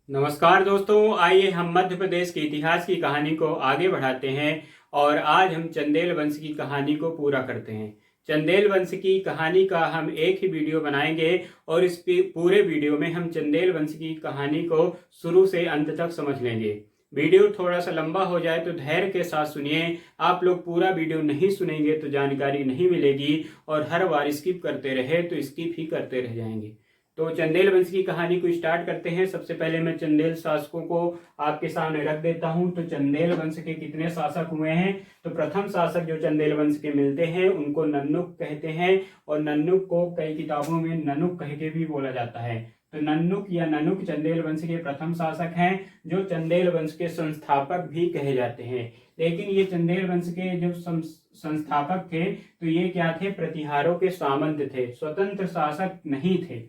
नमस्कार दोस्तों, आइए हम मध्य प्रदेश के इतिहास की कहानी को आगे बढ़ाते हैं। और आज हम चंदेल वंश की कहानी को पूरा करते हैं। चंदेल वंश की कहानी का हम एक ही वीडियो बनाएंगे और इस पूरे वीडियो में हम चंदेल वंश की कहानी को शुरू से अंत तक समझ लेंगे। वीडियो थोड़ा सा लंबा हो जाए तो धैर्य के साथ सुनिए। आप लोग पूरा वीडियो नहीं सुनेंगे तो जानकारी नहीं मिलेगी और हर बार स्किप करते रहे तो स्किप ही करते रह जाएंगे। तो चंदेल वंश की कहानी को स्टार्ट करते हैं। सबसे पहले मैं चंदेल शासकों को आपके सामने रख देता हूं। तो चंदेल वंश के कितने शासक हुए हैं? तो प्रथम शासक जो चंदेल वंश के मिलते हैं उनको नन्नुक कहते हैं और नन्नुक को कई किताबों में ननुक कह के भी बोला जाता है। तो नन्नुक या ननुक चंदेल वंश के प्रथम शासक हैं जो चंदेल वंश के संस्थापक भी कहे जाते हैं। लेकिन ये चंदेल वंश के जो संस्थापक थे तो ये क्या थे? प्रतिहारों के सामंत थे, स्वतंत्र शासक नहीं थे।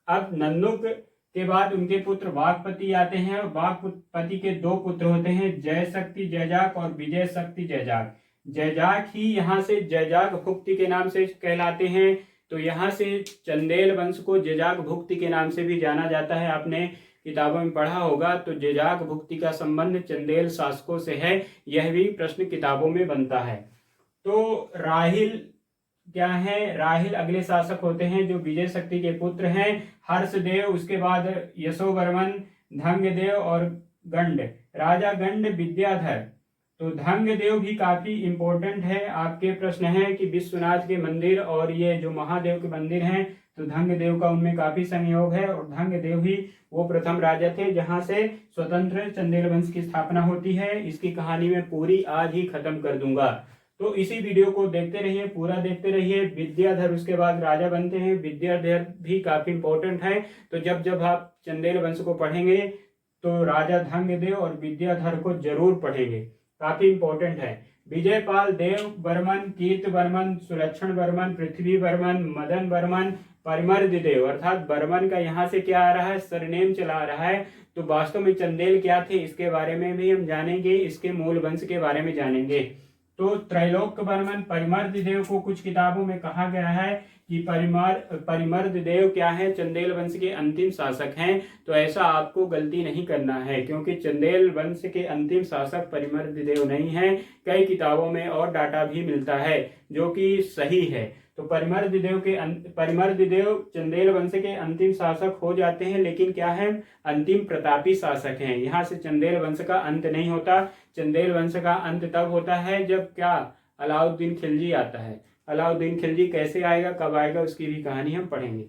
अब नन्नुक के बाद उनके पुत्र वाघपति आते हैं और वाघपति के दो पुत्र होते हैं, जय शक्ति जयजाक और विजय शक्ति जयजाक। जयजाक ही यहाँ से जयजाक भुक्ति के नाम से कहलाते हैं। तो यहाँ से चंदेल वंश को जयजाक भुक्ति के नाम से भी जाना जाता है। आपने किताबों में पढ़ा होगा। तो जयजाक भुक्ति का संबंध चंदेल शासकों से है, यह भी प्रश्न किताबों में बनता है। तो राहिल क्या है? राहिल अगले शासक होते हैं जो विजय शक्ति के पुत्र हैं। हर्षदेव, उसके बाद यशोवर्मन, धंगदेव और गंड। राजा गंड विद्याधर। तो धंगदेव भी काफी इंपॉर्टेंट है। आपके प्रश्न है कि विश्वनाथ के मंदिर और ये जो महादेव के मंदिर हैं तो धंगदेव का उनमें काफी संयोग है और धंगदेव ही वो प्रथम राजा थे जहां से स्वतंत्र चंदेल वंश की स्थापना होती है। इसकी कहानी मैं पूरी आज ही खत्म कर दूंगा। तो इसी वीडियो को देखते रहिए, पूरा देखते रहिए। विद्याधर उसके बाद राजा बनते हैं। विद्याधर भी काफी इंपॉर्टेंट है। तो जब जब आप चंदेल वंश को पढ़ेंगे तो राजा धंगदेव और विद्याधर को जरूर पढ़ेंगे, काफी इंपॉर्टेंट है। विजयपाल, देव वर्मन, कीर्त वर्मन, सुलक्षण वर्मन, पृथ्वी वर्मन, मदन वर्मन, परिमर्द देव। अर्थात वर्मन का यहाँ से क्या आ रहा है? सरनेम चला आ रहा है। तो वास्तव में चंदेल क्या थे इसके बारे में भी हम जानेंगे, इसके मूल वंश के बारे में जानेंगे। तो त्रैलोक्य वर्मन, परिमर्द देव को कुछ किताबों में कहा गया है कि परिमर्द देव क्या है? चंदेल वंश के अंतिम शासक हैं। तो ऐसा आपको गलती नहीं करना है क्योंकि चंदेल वंश के अंतिम शासक परिमर्द देव नहीं है। कई किताबों में और डाटा भी मिलता है जो कि सही है। तो परिमर्द देव चंदेल वंश के अंतिम शासक हो जाते हैं, लेकिन क्या है? अंतिम प्रतापी शासक हैं। यहाँ से चंदेल वंश का अंत नहीं होता। चंदेल वंश का अंत तब होता है जब क्या? अलाउद्दीन खिलजी आता है। अलाउद्दीन खिलजी कैसे आएगा, कब आएगा, उसकी भी कहानी हम पढ़ेंगे।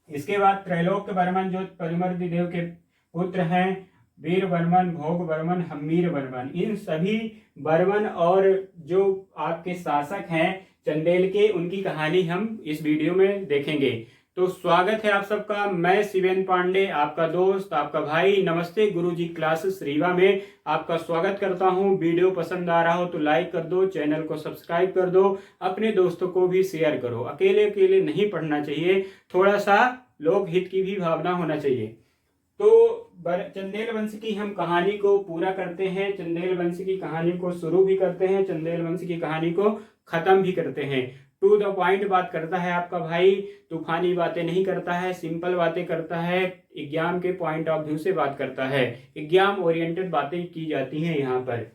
इसके बाद त्रैलोक्य वर्मन जो परिमर्द देव के पुत्र हैं, वीर वर्मन, भोग वर्मन, हम्मीर वर्मन। इन सभी वर्मन और जो आपके शासक हैं चंदेल के, उनकी कहानी हम इस वीडियो में देखेंगे। तो स्वागत है आप सबका। मैं शिवेन पांडे, आपका दोस्त, आपका भाई। नमस्ते गुरुजी क्लासेस रीवा में आपका स्वागत करता हूं। वीडियो पसंद आ रहा हो तो लाइक कर दो, चैनल को सब्सक्राइब कर दो, अपने दोस्तों को भी शेयर करो। अकेले अकेले नहीं पढ़ना चाहिए, थोड़ा सा लोकहित की भी भावना होना चाहिए। तो चंदेल वंश की हम कहानी को पूरा करते हैं, चंदेल वंश की कहानी को शुरू भी करते हैं, चंदेल वंश की कहानी को खत्म भी करते हैं। टू द पॉइंट बात करता है आपका भाई, तूफानी बातें नहीं करता है, सिंपल बातें करता है, एग्जाम के पॉइंट ऑफ व्यू से बात करता है, एग्जाम ओरिएंटेड बातें की जाती हैं यहाँ पर।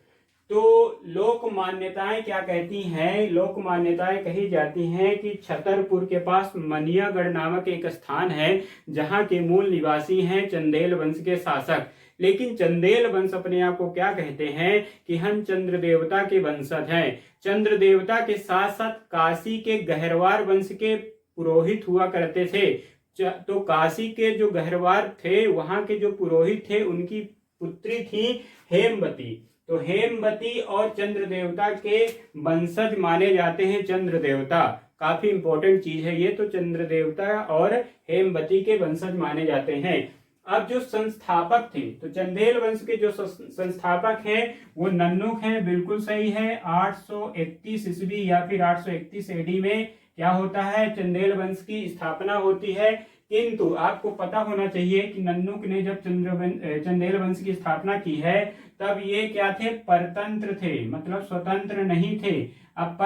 तो लोक मान्यताएं क्या कहती हैं? लोक मान्यताएं कही जाती हैं कि छतरपुर के पास मनियागढ़ नामक एक स्थान है जहां के मूल निवासी हैं चंदेल वंश के शासक। लेकिन चंदेल वंश अपने आप को क्या कहते हैं कि हम चंद्र देवता के वंशज हैं। चंद्र देवता के साथ साथ काशी के गहरवार वंश के पुरोहित हुआ करते थे। तो काशी के जो गहरवार थे वहां के जो पुरोहित थे उनकी पुत्री थी हेमवती। तो हेमवती और चंद्र देवता के वंशज माने जाते हैं चंद्र देवता। काफी इंपॉर्टेंट चीज है ये। तो चंद्र देवता और हेमवती के वंशज माने जाते हैं। अब जो संस्थापक थे तो चंदेल वंश के जो संस्थापक हैं वो नन्नुक हैं, बिल्कुल सही है। 831 ईस्वी या फिर 831 एडी में क्या होता है? चंदेल वंश की स्थापना होती है। किंतु आपको पता होना चाहिए कि नन्नुक ने जब चंदेल वंश की स्थापना की है तब ये क्या थे? परतंत्र थे, मतलब स्वतंत्र नहीं थे। अब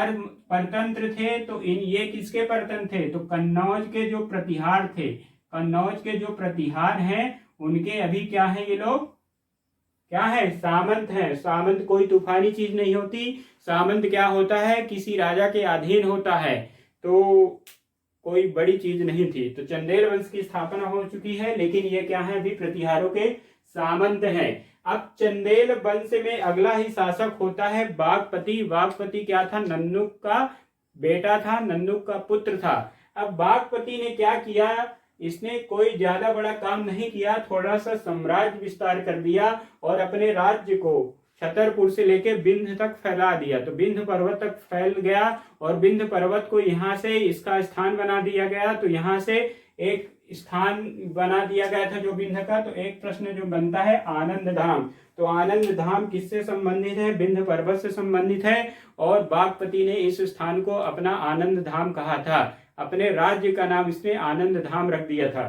परतंत्र थे तो ये किसके परतंत्र थे? तो कन्नौज के जो प्रतिहार थे, कन्नौज के जो प्रतिहार हैं उनके अभी क्या है, ये लोग क्या है, सामंत हैं। सामंत कोई तूफानी चीज नहीं होती। सामंत क्या होता है, किसी राजा के अधीन होता है, तो कोई बड़ी चीज नहीं थी। तो चंदेल वंश की स्थापना हो चुकी है, लेकिन ये क्या है, अभी प्रतिहारों के सामंत हैं। अब चंदेल वंश में अगला ही शासक होता है बागपति। बागपति क्या था, नन्नुक का बेटा था, नन्नुक का पुत्र था। अब बागपति ने क्या किया, इसने कोई ज्यादा बड़ा काम नहीं किया, थोड़ा सा साम्राज्य विस्तार कर दिया और अपने राज्य को छतरपुर से लेकर विंध्य तक फैला दिया। तो विंध्य पर्वत तक फैल गया और विंध्य पर्वत को यहाँ से इसका स्थान बना दिया गया। तो यहाँ से एक स्थान बना दिया गया था जो विंध्य का। तो एक प्रश्न जो बनता है, आनंद धाम। तो आनंद धाम किससे संबंधित है, विंध्य पर्वत से संबंधित है। और बागपति ने इस स्थान को अपना आनंद धाम कहा था, अपने राज्य का नाम इसने आनंद धाम रख दिया था।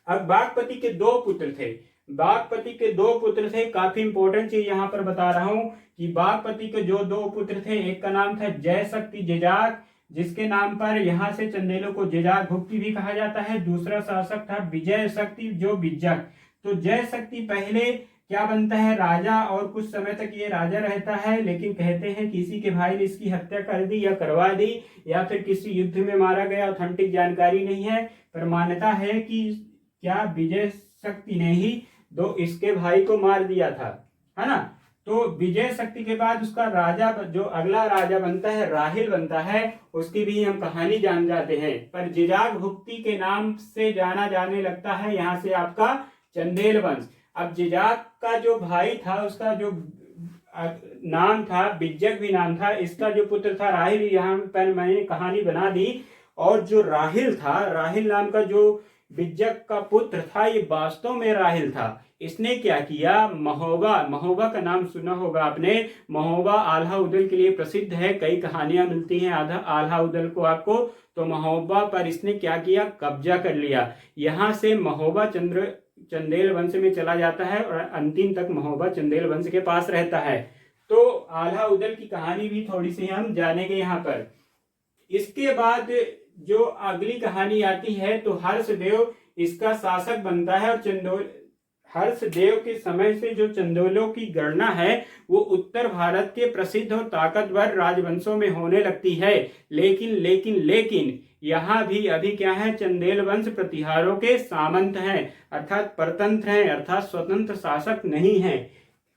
अब बागपति के दो पुत्र थे। बागपति के दो पुत्र थे, काफी इंपॉर्टेंट चीज यहां पर बता रहा हूं कि बागपति के जो दो पुत्र थे, एक का नाम था जय शक्ति जिजाक, जिसके नाम पर यहां से चंदेलों को जिजाक भुक्ति भी कहा जाता है। दूसरा शासक था विजय शक्ति जो बिज्जक। तो जय शक्ति पहले क्या बनता है, राजा, और कुछ समय तक ये राजा रहता है, लेकिन कहते हैं किसी के भाई ने इसकी हत्या कर दी या करवा दी, या फिर किसी युद्ध में मारा गया। ऑथेंटिक जानकारी नहीं है, पर मान्यता है कि क्या विजय शक्ति ने ही दो इसके भाई को मार दिया था, है ना। तो विजय शक्ति के बाद उसका राजा, जो अगला राजा बनता है, राहिल बनता है, उसकी भी हम कहानी जान जाते हैं। पर जिजाक भुक्ति के नाम से जाना जाने लगता है यहाँ से आपका चंदेल वंश। अब जिजाक का जो भाई था, उसका जो नाम था बिज्जक भी नाम था, इसका जो पुत्र था राहिल, यहाँ पर मैंने कहानी बना दी। और जो राहिल था, राहिल नाम का जो बिज्जक का पुत्र था, ये वास्तव में राहिल था। इसने क्या किया, महोबा, महोबा का नाम सुना होगा आपने। महोबा आल्हा उदल के लिए प्रसिद्ध है, कई कहानियां मिलती हैं आल्हा उदल को आपको। तो महोबा पर इसने क्या किया, कब्जा कर लिया। यहाँ से महोबा चंदेल वंश में चला जाता है और अंतिम तक महोबा चंदेल वंश के पास रहता है। तो आल्हा उदल की कहानी भी थोड़ी सी हम जानेंगे यहाँ पर। इसके बाद जो अगली कहानी आती है, तो हर्षदेव इसका शासक बनता है। और हर्षदेव के समय से जो चंदेलों की गणना है, वो उत्तर भारत के प्रसिद्ध और ताकतवर राजवंशों में होने लगती है। लेकिन यहाँ भी अभी क्या है, चंदेल वंश प्रतिहारों के सामंत हैं, अर्थात परतंत्र हैं, अर्थात स्वतंत्र शासक नहीं हैं।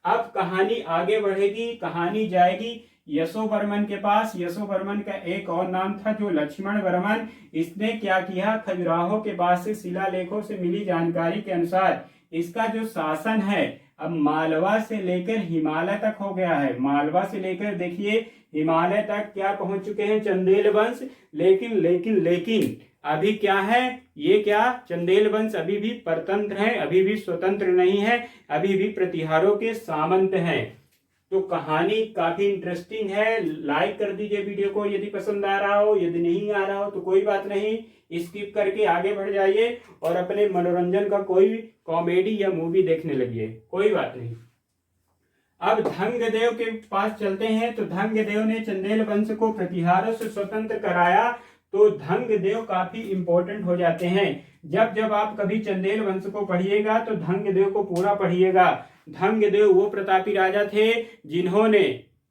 अब कहानी आगे बढ़ेगी, कहानी जाएगी यशोवर्मन के पास। यशोवर्मन का एक और नाम था जो लक्ष्मण वर्मन। इसने क्या किया, खजुराहो के पास से शिलालेखों से मिली जानकारी के अनुसार इसका जो शासन है, अब मालवा से लेकर हिमालय तक हो गया है। मालवा से लेकर देखिए हिमालय तक क्या पहुंच चुके हैं चंदेल वंश। लेकिन अभी क्या है, ये क्या, चंदेल वंश अभी भी परतंत्र है, अभी भी स्वतंत्र नहीं है, अभी भी प्रतिहारों के सामंत हैं। तो कहानी काफी इंटरेस्टिंग है। लाइक कर दीजिए वीडियो को यदि पसंद आ रहा हो, यदि नहीं आ रहा हो तो कोई बात नहीं, स्किप करके आगे बढ़ जाइए और अपने मनोरंजन का कोई कॉमेडी या मूवी देखने लगिए, कोई बात नहीं। अब धंगदेव के पास चलते हैं। तो धंगदेव ने चंदेल वंश को प्रतिहारों से स्वतंत्र कराया। तो धंगदेव काफी इंपॉर्टेंट हो जाते हैं। जब आप कभी चंदेल वंश को पढ़िएगा तो धंगदेव को पूरा पढ़िएगा। धंगदेव वो प्रतापी राजा थे जिन्होंने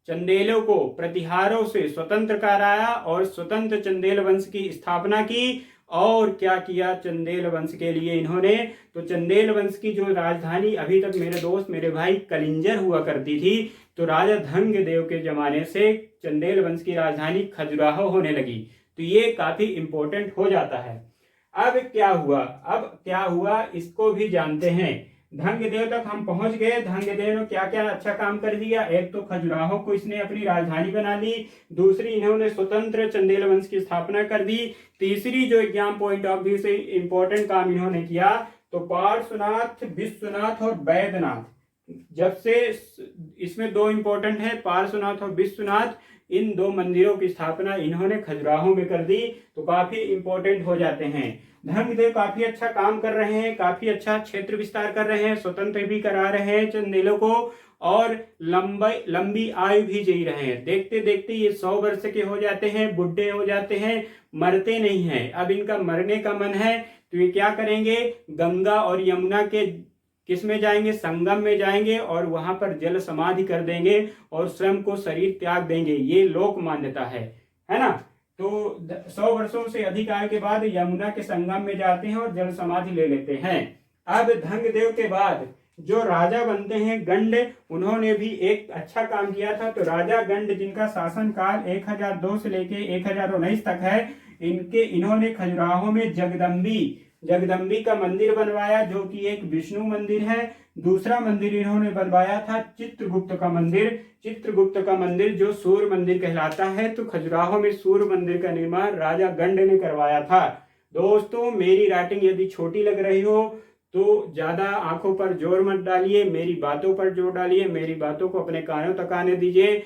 चंदेलों को प्रतिहारों से स्वतंत्र कराया और स्वतंत्र चंदेल वंश की स्थापना की। और क्या किया चंदेल वंश के लिए इन्होंने, तो चंदेल वंश की जो राजधानी अभी तक मेरे दोस्त मेरे भाई कलिंजर हुआ करती थी, तो राजा धंगदेव के जमाने से चंदेल वंश की राजधानी खजुराहो होने लगी। तो ये काफी इंपॉर्टेंट हो जाता है। अब क्या हुआ इसको भी जानते हैं। धंगदेव तक हम पहुंच गए। धंगदेव ने क्या क्या अच्छा काम कर दिया, एक तो खजुराहो को इसने अपनी राजधानी बना ली, दूसरी इन्होंने स्वतंत्र चंदेल वंश की स्थापना कर दी, तीसरी जो एग्जाम पॉइंट ऑफ व्यू से इंपॉर्टेंट काम इन्होंने किया, तो पार्श्वनाथ, विश्वनाथ और वैद्यनाथ, जब से इसमें दो इंपॉर्टेंट है, पार्श्वनाथ और विश्वनाथ, इन दो मंदिरों की स्थापना इन्होंने खजुराहो में कर दी, तो काफी इंपॉर्टेंट हो जाते हैं। धर्मदेव काफी अच्छा काम कर रहे हैं, काफी अच्छा क्षेत्र विस्तार कर रहे हैं, स्वतंत्र भी करा रहे हैं चंदेलों को, और लंबी आयु भी जी रहे हैं। देखते देखते ये 100 वर्ष के हो जाते हैं, बुढ़े हो जाते हैं, मरते नहीं हैं। अब इनका मरने का मन है, तो ये क्या करेंगे, गंगा और यमुना के किस में जाएंगे, संगम में जाएंगे और वहां पर जल समाधि कर देंगे और स्वयं को शरीर त्याग देंगे। ये लोक मान्यता है ना। तो 100 वर्षों से अधिक आयु के बाद यमुना के संगम में जाते हैं और जल समाधि ले लेते हैं। अब धंगदेव के बाद जो राजा बनते हैं गंड, उन्होंने भी एक अच्छा काम किया था। तो राजा गंड, जिनका शासन काल 1002 से लेके 1019 तक है, इन्होंने खजुराहो में जगदम्बी का मंदिर बनवाया, जो कि एक विष्णु मंदिर है। दूसरा मंदिर इन्होंने बनवाया था चित्रगुप्त का मंदिर जो सूर्य मंदिर कहलाता है। तो खजुराहो में सूर्य मंदिर का निर्माण राजा गंड ने करवाया था। दोस्तों, मेरी राइटिंग यदि छोटी लग रही हो तो ज्यादा आंखों पर जोर मत डालिए, मेरी बातों पर जोर डालिए, मेरी बातों को अपने कानों तक आने दीजिए।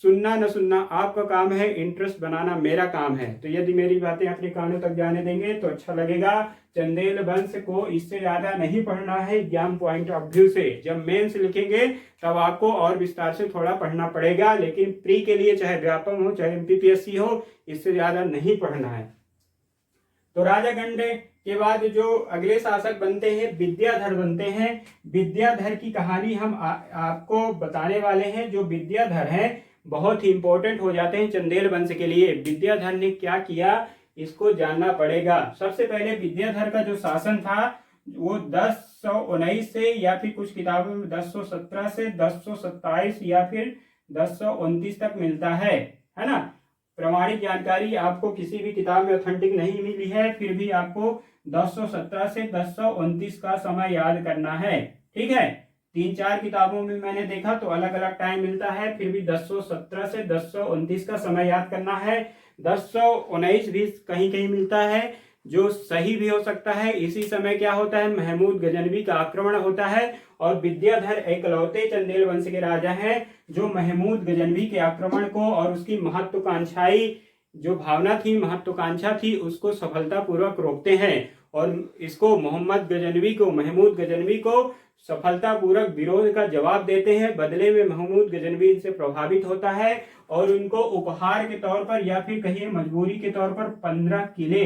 सुनना न सुनना आपका काम है, इंटरेस्ट बनाना मेरा काम है। तो यदि मेरी बातें अपने कानों तक जाने देंगे तो अच्छा लगेगा। चंदेल वंश को इससे ज्यादा नहीं पढ़ना है एग्जाम पॉइंट ऑफ व्यू से। जब मेंस लिखेंगे तब आपको और विस्तार से थोड़ा पढ़ना पड़ेगा, लेकिन प्री के लिए चाहे व्यापम हो चाहे एमपीपीएससी हो, इससे ज्यादा नहीं पढ़ना है। तो राजा गंड के बाद जो अगले शासक बनते हैं विद्याधर बनते हैं। विद्याधर की कहानी हम आपको बताने वाले हैं। जो विद्याधर हैं बहुत ही इंपॉर्टेंट हो जाते हैं चंदेल वंश के लिए। विद्याधर ने क्या किया इसको जानना पड़ेगा। सबसे पहले विद्याधर का जो शासन था वो 1019 से, या फिर कुछ किताबों में 1017 से 1027 या फिर 1029 तक मिलता है ना। प्रमाणिक जानकारी आपको किसी भी किताब में ऑथेंटिक नहीं मिली है, फिर भी आपको 1017 से 1029 का समय याद करना है। ठीक है, 3-4 किताबों में मैंने देखा तो अलग अलग टाइम मिलता है, फिर भी 1017 से 1029 का समय याद करना है। 1019 भी कहीं कहीं मिलता है, जो सही भी हो सकता है। इसी समय क्या होता है, महमूद गजनवी का आक्रमण होता है, और विद्याधर एकलौते चंदेल वंश के राजा हैं जो महमूद गजनवी के आक्रमण को और उसकी महत्वाकांक्षाई जो भावना थी, महत्वाकांक्षा थी, उसको सफलतापूर्वक रोकते हैं। और इसको महमूद गजनवी को सफलतापूर्वक विरोध का जवाब देते हैं। बदले में महमूद गजनवी इनसे प्रभावित होता है और उनको उपहार के तौर पर या फिर कहिए मजबूरी के तौर पर 15 किले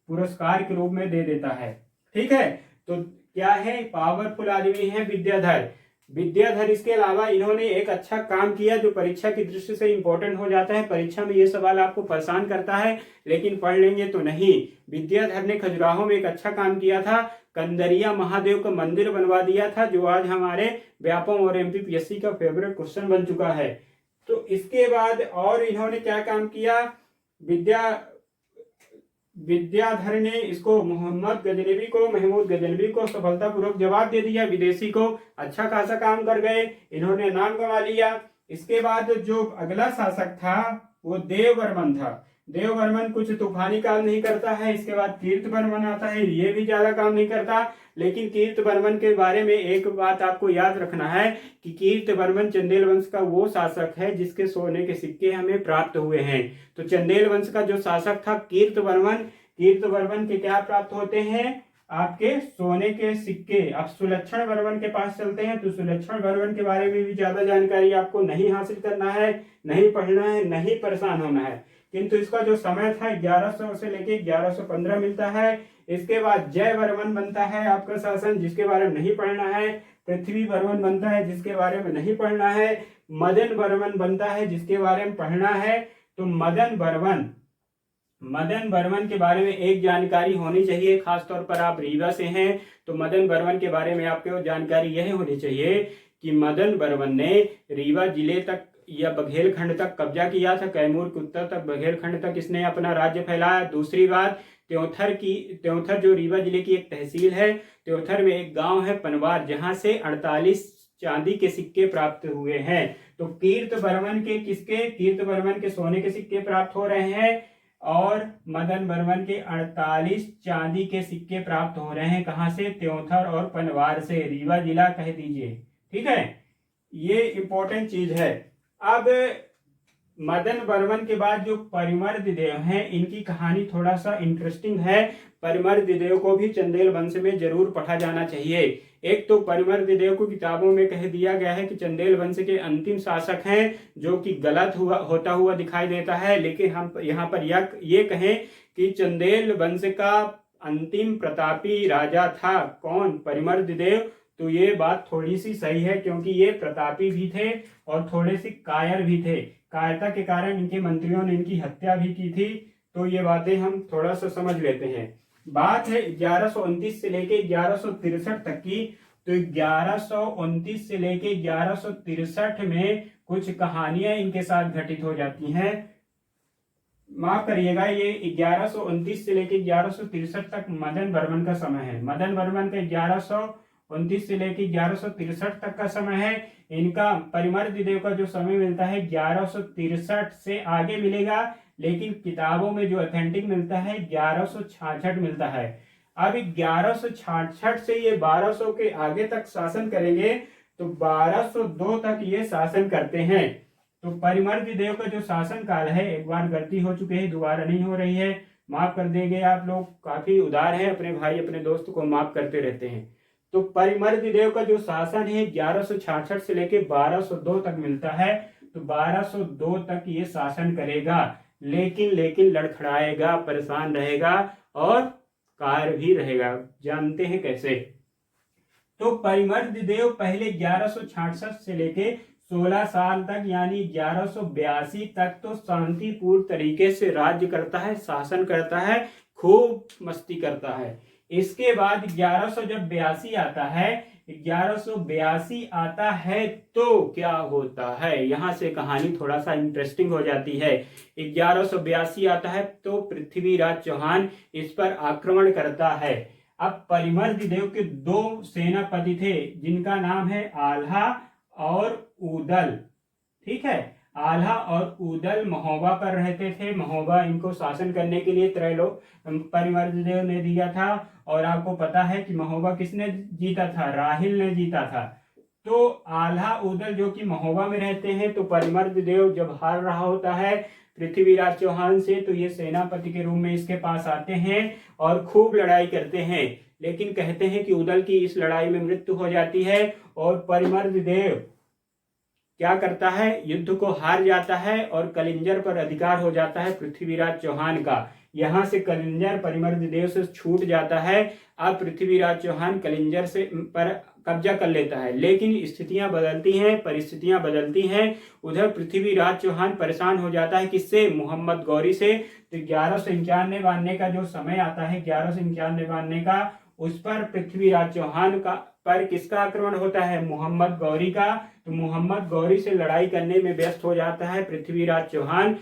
पुरस्कार के रूप में दे देता है। ठीक है, तो क्या है, पावरफुल आदमी है विद्याधर। इसके अलावा इन्होंने एक अच्छा काम किया जो परीक्षा की दृष्टि से इंपॉर्टेंट हो जाता है। परीक्षा में ये सवाल आपको परेशान करता है, लेकिन पढ़ लेंगे तो नहीं। विद्याधर ने खजुराहो में एक अच्छा काम किया था, कंदरिया महादेव का मंदिर बनवा दिया था, जो आज हमारे व्यापम और एमपीपीएससी का फेवरेट क्वेश्चन बन चुका है। तो इसके बाद और इन्होंने क्या काम किया, विद्याधर ने इसको महमूद गजनवी को सफलतापूर्वक जवाब दे दिया। विदेशी को अच्छा खासा काम कर गए, इन्होंने नाम गंवा लिया। इसके बाद जो अगला शासक था वो देववर्मन था। देववर्मन कुछ तूफानी काम नहीं करता है। इसके बाद कीर्तवर्मन आता है, ये भी ज्यादा काम नहीं करता। लेकिन कीर्तवर्मन के बारे में एक बात आपको याद रखना है कि कीर्तवर्मन चंदेल वंश का वो शासक है जिसके सोने के सिक्के हमें प्राप्त हुए हैं। तो चंदेल वंश का जो शासक था कीर्तवर्मन के क्या प्राप्त होते हैं, आपके सोने के सिक्के। अब सुलक्षण वर्मन के पास चलते हैं। तो सुलक्षण वर्मन के बारे में भी ज्यादा जानकारी आपको नहीं हासिल करना है, नहीं पढ़ना है, नहीं परेशान होना है। किंतु इसका जो समय था 1100 से लेके 1115 मिलता है। इसके बाद जय वर्मन बनता है आपका शासन, जिसके बारे में नहीं पढ़ना है। पृथ्वी वर्मन बनता है, जिसके बारे में नहीं पढ़ना है। मदन वर्मन बनता है, जिसके बारे में पढ़ना है। तो मदन वर्मन के बारे में एक जानकारी होनी चाहिए, खासतौर पर आप रीवा से हैं तो मदन वर्मन के बारे में आपको जानकारी यह होनी चाहिए कि मदन वर्मन ने रीवा जिले तक या बघेलखंड तक कब्जा किया था। कैमूर के उत्तर तक बघेलखंड तक इसने अपना राज्य फैलाया। दूसरी बात, त्योंथर जो रीवा जिले की एक तहसील है, त्योंथर में एक गांव है पनवार, जहां से 48 चांदी के सिक्के प्राप्त हुए हैं। तो कीर्तवर्मन के सोने के सिक्के प्राप्त हो रहे हैं और मदन वर्मन के 48 चांदी के सिक्के प्राप्त हो रहे हैं। कहां से, त्योंथर और पनवार से। रीवा जिला कह दीजिए, ठीक है, ये इंपॉर्टेंट चीज है। अब मदन वर्मन के बाद जो परिमर्द देव हैं, इनकी कहानी थोड़ा सा इंटरेस्टिंग है। परिमर्द देव को भी चंदेल वंश में जरूर पढ़ा जाना चाहिए। एक तो परिमर्द देव को किताबों में कह दिया गया है कि चंदेल वंश के अंतिम शासक हैं, जो कि गलत होता हुआ दिखाई देता है। लेकिन हम यहाँ पर ये कहें कि चंदेल वंश का अंतिम प्रतापी राजा था कौन? परिमर्द देव। तो ये बात थोड़ी सी सही है, क्योंकि ये प्रतापी भी थे और थोड़े से कायर भी थे। कायरता के कारण इनके मंत्रियों ने इनकी हत्या भी की थी। तो ये बातें हम थोड़ा सा समझ लेते हैं। बात है 1129 से लेके 1163 तक की। तो 1129 से लेके 1163 में कुछ कहानियां इनके साथ घटित हो जाती हैं। माफ करिएगा, ये 1129 से लेके 1163 तक मदन वर्मन का समय है। मदन वर्मन का 1129 से लेके 1163 तक का समय है। इनका परिमर्द देव का जो समय मिलता है 1163 से आगे मिलेगा, लेकिन किताबों में जो ऑथेंटिक मिलता है 1166 मिलता है। अब 1166 से ये 1200 के आगे तक शासन करेंगे, तो 1202 तक ये शासन करते हैं। तो परिमर्द देव का जो शासन काल है, एक बार गलती हो चुकी है, दोबारा नहीं हो रही है, माफ कर देंगे आप लोग। काफी उदार हैं, अपने भाई अपने दोस्त को माफ करते रहते हैं। तो परिमर्द देव का जो शासन है 1166 से लेके 1202 तक मिलता है। तो 1202 तक ये शासन करेगा, लेकिन लड़खड़ाएगा, परेशान रहेगा और कार भी रहेगा। जानते हैं कैसे? तो परिमर्द देव पहले 1166 से लेके 16 साल तक, यानी 1182 तक तो शांतिपूर्ण तरीके से राज्य करता है, शासन करता है, खूब मस्ती करता है। इसके बाद 1182 आता है। 1182 आता है तो क्या होता है, यहां से कहानी थोड़ा सा इंटरेस्टिंग हो जाती है। 1182 आता है तो पृथ्वीराज चौहान इस पर आक्रमण करता है। अब परिमर्द देव के दो सेनापति थे, जिनका नाम है आल्हा और ऊदल। ठीक है, आल्हा और ऊदल महोबा पर रहते थे। महोबा इनको शासन करने के लिए त्रैलोक परिमर्द देव ने दिया था। और आपको पता है कि महोबा किसने जीता था? राहिल ने जीता था। तो आल्हा ऊदल जो कि महोबा में रहते हैं, तो परिमर्द देव जब हार रहा होता है पृथ्वीराज चौहान से, तो ये सेनापति के रूप में इसके पास आते हैं और खूब लड़ाई करते हैं। लेकिन कहते हैं कि ऊदल की इस लड़ाई में मृत्यु हो जाती है और परिमर्द देव क्या करता है, युद्ध को हार जाता है और कलिंजर पर अधिकार हो जाता है पृथ्वीराज चौहान का। यहां से कलिंजर परिमर्द देव से छूट जाता है। अब पृथ्वीराज चौहान कलिंजर से पर कब्जा कर लेता है। लेकिन स्थितियां बदलती हैं, परिस्थितियां बदलती हैं। उधर पृथ्वीराज चौहान परेशान हो जाता है, किससे? मोहम्मद गौरी से। तो 1191 बांधने का जो समय आता है, 1191 बांधने का, उस पर पृथ्वीराज चौहान का पर किसका आक्रमण होता है? मोहम्मद गौरी का। तो मोहम्मद गौरी से लड़ाई करने में व्यस्त हो जाता है पृथ्वीराज चौहान।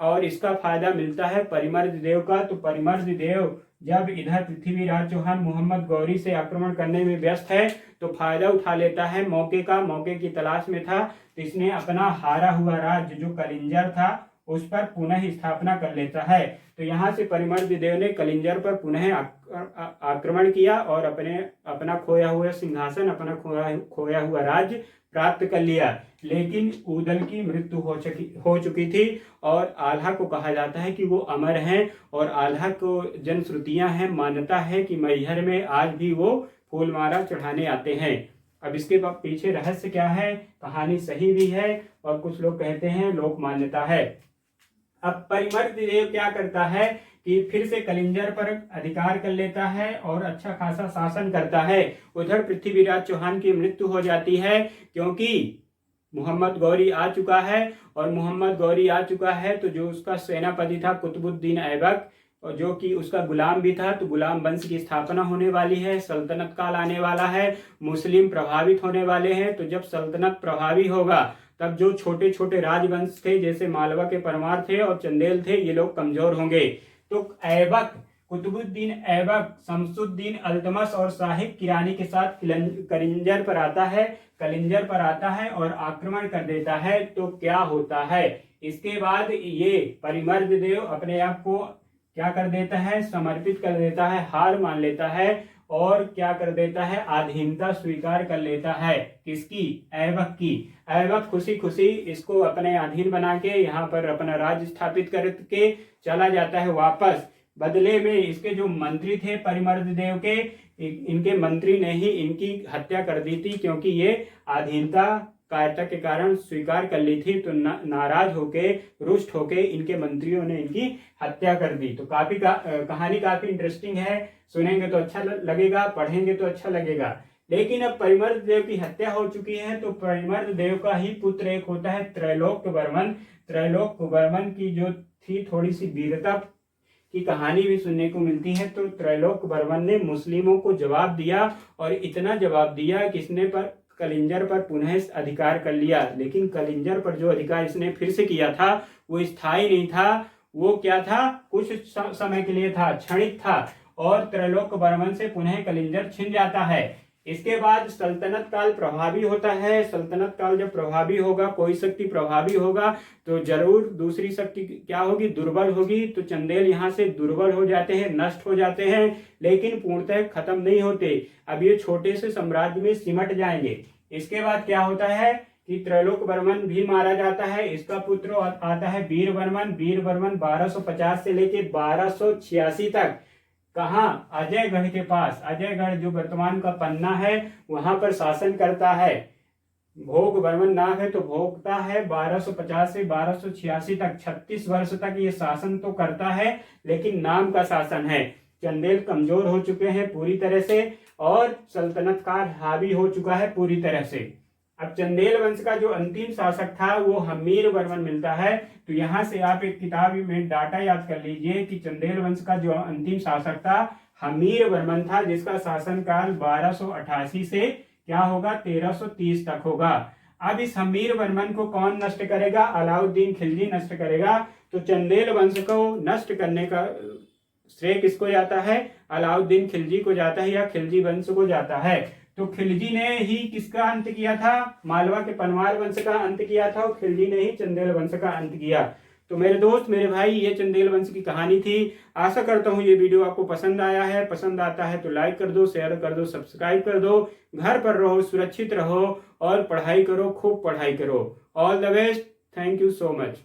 और इसका फायदा मिलता है परिमर्द देव का। तो परिमर्द देव जब इधर पृथ्वीराज चौहान मोहम्मद गौरी से आक्रमण करने में व्यस्त है, तो फायदा उठा लेता है मौके का। मौके की तलाश में था, तो इसने अपना हारा हुआ राज्य जो कलिंजर था उस पर पुनः स्थापना कर लेता है। तो यहाँ से परिमर्द देव ने कलिंजर पर पुनः आक्रमण किया और अपना खोया हुआ सिंहासन, अपना खोया हुआ राज्य प्राप्त कर लिया। लेकिन ऊदल की मृत्यु हो चुकी थी और आल्हा को कहा जाता है कि वो अमर हैं। और आल्हा को जनश्रुतियां हैं, मान्यता है कि मैहर में आज भी वो फूलमाला चढ़ाने आते हैं। अब इसके पीछे रहस्य क्या है? कहानी सही भी है और कुछ लोग कहते हैं लोक मान्यता है। अब परिमर्द देव क्या करता है कि फिर से कलिंजर पर अधिकार कर लेता है और अच्छा खासा शासन करता है। उधर पृथ्वीराज चौहान की मृत्यु हो जाती है, क्योंकि मोहम्मद गौरी आ चुका है। और मोहम्मद गौरी आ चुका है तो जो उसका सेनापति था कुतुबुद्दीन ऐबक, और जो कि उसका गुलाम भी था, तो गुलाम वंश की स्थापना होने वाली है, सल्तनत काल आने वाला है, मुस्लिम प्रभावित होने वाले हैं। तो जब सल्तनत प्रभावी होगा, तब जो छोटे छोटे राजवंश थे, जैसे मालवा के परमार थे और चंदेल थे, ये लोग कमजोर होंगे। तो ऐबक, कुतुबुद्दीन ऐबक शमसुद्दीन अल्तमश और साहिब किरानी के साथ कलिंजर पर आता है और आक्रमण कर देता है। तो क्या होता है? इसके बाद ये परिमर्द देव अपने आप को क्या कर देता है? समर्पित कर देता है, हार मान लेता है और क्या कर देता है, अधीनता स्वीकार कर लेता है। किसकी, ऐबक की। ऐबक खुशी खुशी इसको अपने अधीन बना के यहाँ पर अपना राज्य स्थापित करके चला जाता है वापस। बदले में इसके जो मंत्री थे परिमर्द देव के, इनके मंत्री ने ही इनकी हत्या कर दी थी, क्योंकि ये अधीनता कायरता के कारण स्वीकार कर ली थी। तो नाराज होके, रुष्ट होके इनके मंत्रियों ने इनकी हत्या कर दी। तो कहानी काफी इंटरेस्टिंग है, सुनेंगे तो अच्छा लगेगा, पढ़ेंगे तो अच्छा लगेगा। लेकिन अब परिमर्द देव की हत्या हो चुकी है, तो परिमर्द देव का ही पुत्र एक होता है त्रैलोक्य वर्मन। त्रैलोक्य वर्मन की जो थी थोड़ी सी वीरता की कहानी भी सुनने को मिलती है। तो त्रैलोक्य वर्मन ने मुस्लिमों को जवाब दिया, और इतना जवाब दिया कि इसने पर कलिंजर पर पुनः अधिकार कर लिया। लेकिन कलिंजर पर जो अधिकार इसने फिर से किया था वो स्थायी नहीं था, वो क्या था, कुछ समय के लिए था, क्षणिक था, और त्रैलोक्य वर्मन से पुनः कलिंजर छिन जाता है। इसके बाद सल्तनत काल प्रभावी होता है। सल्तनत काल जब प्रभावी होगा, कोई शक्ति प्रभावी होगा, तो जरूर दूसरी शक्ति क्या होगी, दुर्बल होगी। तो चंदेल यहाँ से दुर्बल हो जाते हैं, नष्ट हो जाते हैं, लेकिन पूर्णतः खत्म नहीं होते। अब ये छोटे से साम्राज्य में सिमट जाएंगे। इसके बाद क्या होता है कि त्रैलोक्य वर्मन भी मारा जाता है। इसका पुत्र आता है वीर वर्मन। वीर वर्मन 1250 से लेके 1286 तक कहाँ, अजयगढ़ के पास, अजयगढ़ जो वर्तमान का पन्ना है वहां पर शासन करता है। भोग वर्मन नाम है, तो भोगता है 1250 से 1286 तक, 36 वर्ष तक ये शासन तो करता है, लेकिन नाम का शासन है। चंदेल कमजोर हो चुके हैं पूरी तरह से, और सल्तनत काल हावी हो चुका है पूरी तरह से। अब चंदेल वंश का जो अंतिम शासक था वो हमीर वर्मन मिलता है। तो यहाँ से आप एक किताब में डाटा याद कर लीजिए कि चंदेल वंश का जो अंतिम शासक था हमीर वर्मन था, जिसका शासनकाल 1288 से क्या होगा, 1330 तक होगा। अब इस हमीर वर्मन को कौन नष्ट करेगा, अलाउद्दीन खिलजी नष्ट करेगा। तो चंदेल वंश को नष्ट करने का श्रेय किसको जाता है, अलाउद्दीन खिलजी को जाता है, या खिलजी वंश को जाता है। तो खिलजी ने ही किसका अंत किया था, मालवा के पनवार वंश का अंत किया था, और खिलजी ने ही चंदेल वंश का अंत किया। तो मेरे दोस्त, मेरे भाई, ये चंदेल वंश की कहानी थी। आशा करता हूँ ये वीडियो आपको पसंद आया है। पसंद आता है तो लाइक कर दो, शेयर कर दो, सब्सक्राइब कर दो। घर पर रहो, सुरक्षित रहो, और पढ़ाई करो, खूब पढ़ाई करो। All the best. Thank you so much.